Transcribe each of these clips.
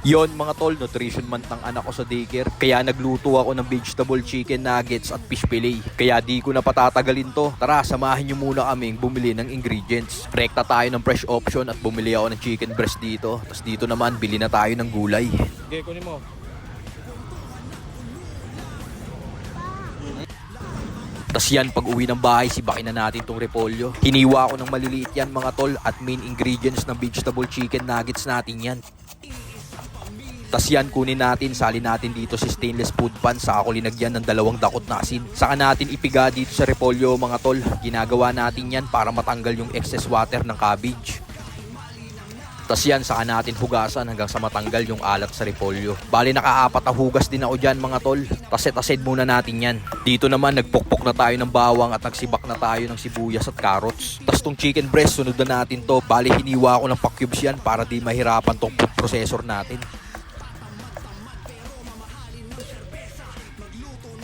Yon mga tol, nutrition month ng anak ko sa daycare. Kaya nagluto ako ng vegetable chicken nuggets at fish fillet. Kaya di ko na patatagalin to. Tara, samahin nyo muna kaming bumili ng ingredients. Rekta tayo ng fresh option at bumili ako ng chicken breast dito. Tapos dito naman, bili na tayo ng gulay. Okay, kunin mo. Tapos yan, pag uwi ng bahay, sibakin na natin tong repolyo. Hiniwa ko ng maliliit yan mga tol at main ingredients ng vegetable chicken nuggets natin yan. Tapos yan, kunin natin, salin natin dito sa stainless food pan. Saka ko linagyan ng 2 dakot na asin. Saka natin ipiga dito sa repolyo mga tol. Ginagawa natin yan para matanggal yung excess water ng cabbage. Tapos yan, saka natin hugasan hanggang sa matanggal yung alat sa repolyo. Bali nakaapat na hugas din ako dyan mga tol. Taset-taset muna natin yan. Dito naman nagpukpok na tayo ng bawang at nagsibak na tayo ng sibuyas at carrots. Tapos tong chicken breast, sunod na natin to. Bali hiniwa ko ng pa-cubes yan para di mahirapan tong food processor natin.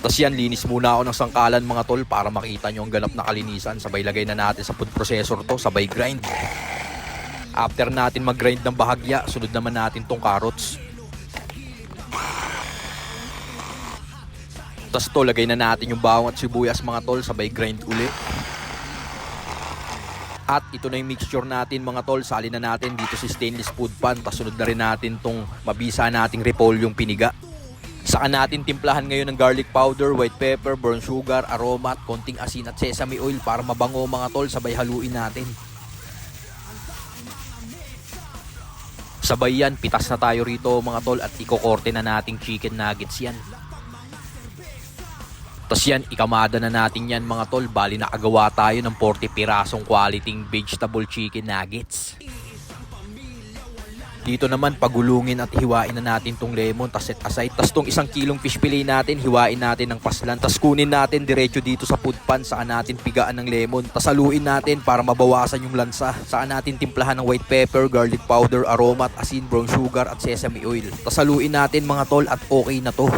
Tapos yan, linis muna ako ng sangkalan mga tol para makita nyo ang ganap na kalinisan. Sabay lagay na natin sa food processor to, sabay grind. After natin mag-grind ng bahagya, sunod naman natin tong carrots. Tapos to, lagay na natin yung bawang at sibuyas mga tol, sabay grind uli. At ito na yung mixture natin mga tol, salin na natin dito sa stainless food pan. Tapos sunod na rin natin tong mabisa nating repolyong piniga. Saka natin timplahan ngayon ng garlic powder, white pepper, brown sugar, aroma at konting asin at sesame oil para mabango mga tol. Sabay haluin natin. Sabay yan, pitas na tayo rito mga tol at ikokorte na nating chicken nuggets yan. Tapos yan, ikamada na natin yan mga tol. Bali nakagawa tayo ng 40 pirasong quality vegetable chicken nuggets. Dito naman pagulungin at hiwain na natin tong lemon, tas set aside. Tas tong 1 kilong fish fillet natin, hiwain natin ng paslan. Tas kunin natin diretso dito sa food pan, saka natin pigaan ng lemon. Tas haluin natin para mabawasan yung lansa. Saka natin timplahan ng white pepper, garlic powder, aroma at asin, brown sugar at sesame oil. Tas haluin natin mga tol at okay na to.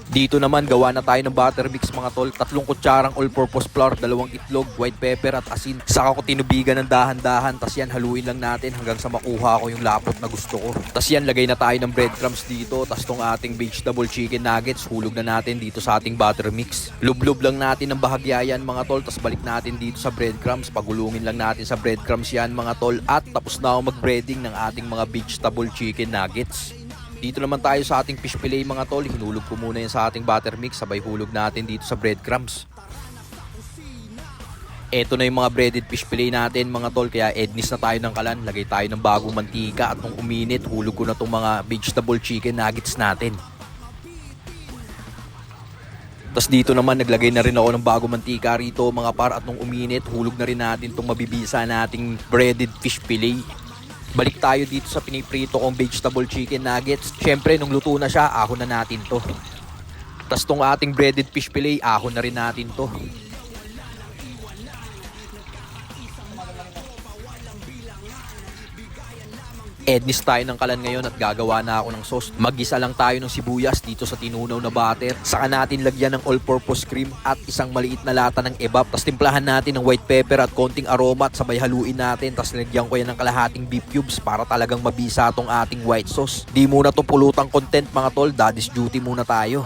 Dito naman gawa na tayo ng butter mix mga tol. 3 kutsarang all-purpose flour, 2 itlog, white pepper at asin. Saka ko tinubigan ng dahan-dahan. Tas yan, haluin lang natin hanggang sa makuha ko yung lapot na gusto ko. Tas yan, lagay na tayo ng breadcrumbs dito. Tas tong ating vegetable chicken nuggets, hulog na natin dito sa ating butter mix. Lub-lub lang natin ng bahagya yan mga tol. Tas balik natin dito sa breadcrumbs. Pagulungin lang natin sa breadcrumbs yan mga tol. At tapos na ako mag-breading ng ating mga vegetable chicken nuggets. Dito naman tayo sa ating fish fillet mga tol. Hinulog ko muna yan sa ating butter mix. Sabay hulog natin dito sa breadcrumbs. Eto na yung mga breaded fish fillet natin mga tol. Kaya ednis na tayo ng kalan. Lagay tayo ng bagong mantika. At nung uminit, hulog ko na itong mga vegetable chicken nuggets natin. Tapos dito naman naglagay na rin ako ng bagong mantika rito mga par. At nung uminit, hulog na rin natin itong mabibisa nating breaded fish fillet. Balik tayo dito sa piniprito kong vegetable chicken nuggets. Syempre, nung luto na siya, ahon na natin to. Tapos tong ating breaded fish fillet, ahon na rin natin to. Ednis tayo ng kalan ngayon at gagawa na ako ng sauce. Mag-isa lang tayo ng sibuyas dito sa tinunaw na butter. Saka natin lagyan ng all-purpose cream at isang maliit na lata ng evap. Tapos timplahan natin ng white pepper at konting aroma at sabay haluin natin. Tapos lagyan ko yan ng kalahating beef cubes para talagang mabisa tong ating white sauce. Di muna to pulutang content mga tol, daddy's duty muna tayo.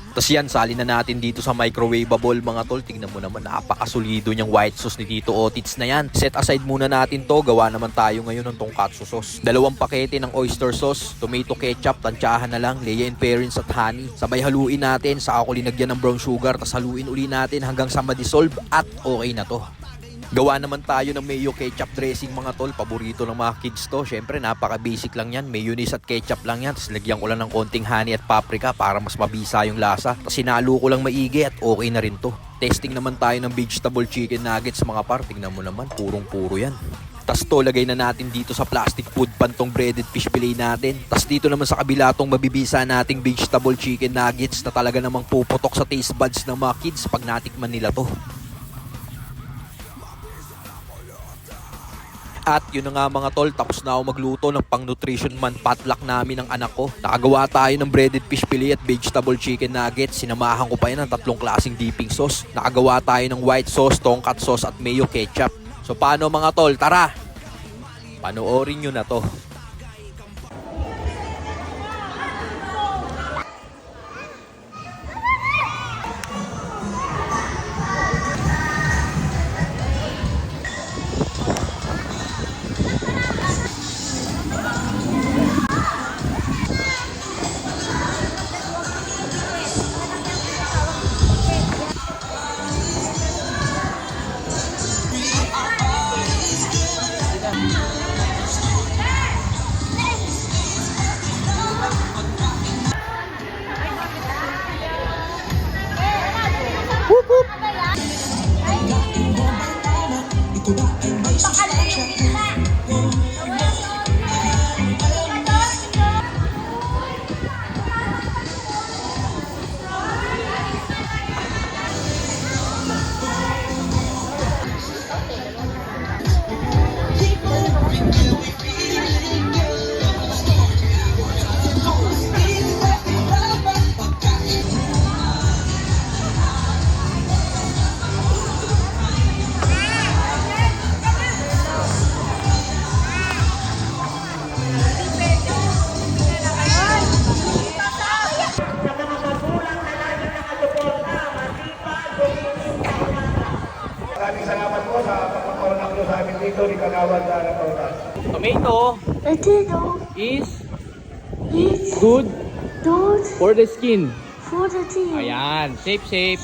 Tapos yan, salin na natin dito sa microwavable mga tol. Tingnan mo naman, napakasulido niyang white sauce ni Tito Otits na yan. Set aside muna natin to. Gawa naman tayo ngayon ng tonkatsu sauce. 2 pakete ng oyster sauce, tomato ketchup, tansyahan na lang, Lea and Perrins at honey. Sabay haluin natin, saka ko linagyan ng brown sugar. Tapos haluin uli natin hanggang sa ma-dissolve at okay na to. Gawa naman tayo ng mayo ketchup dressing mga tol. Paborito ng mga kids to. Syempre napaka-basic lang yan. Mayonnaise at ketchup lang yan. Tapos lagyan ko lang ng konting honey at paprika para mas mabisa yung lasa. Tapos sinalo ko lang maigi at okay na rin to. Testing naman tayo ng vegetable chicken nuggets mga par. Tingnan mo naman, purong-puro yan. Tapos to, lagay na natin dito sa plastic food pan tong breaded fish fillet natin. Tapos dito naman sa kabila tong mabibisa nating vegetable chicken nuggets na talaga namang puputok sa taste buds ng mga kids pag natikman nila to. At yun na nga mga tol, tapos na ako magluto ng pang nutrition man potluck namin ng anak ko. Nakagawa tayo ng breaded fish fillet at vegetable chicken nuggets. Sinamahan ko pa yan ng 3 klaseng dipping sauce. Nakagawa tayo ng white sauce, tongkat sauce at mayo ketchup. So paano mga tol? Tara! Panoorin nyo na to. Maraming salamat po sa pagpaparoon nyo sa amin dito ni Kagawad na Pautas. Tomato Potato is is good good for the skin. for the team. Ayan, safe.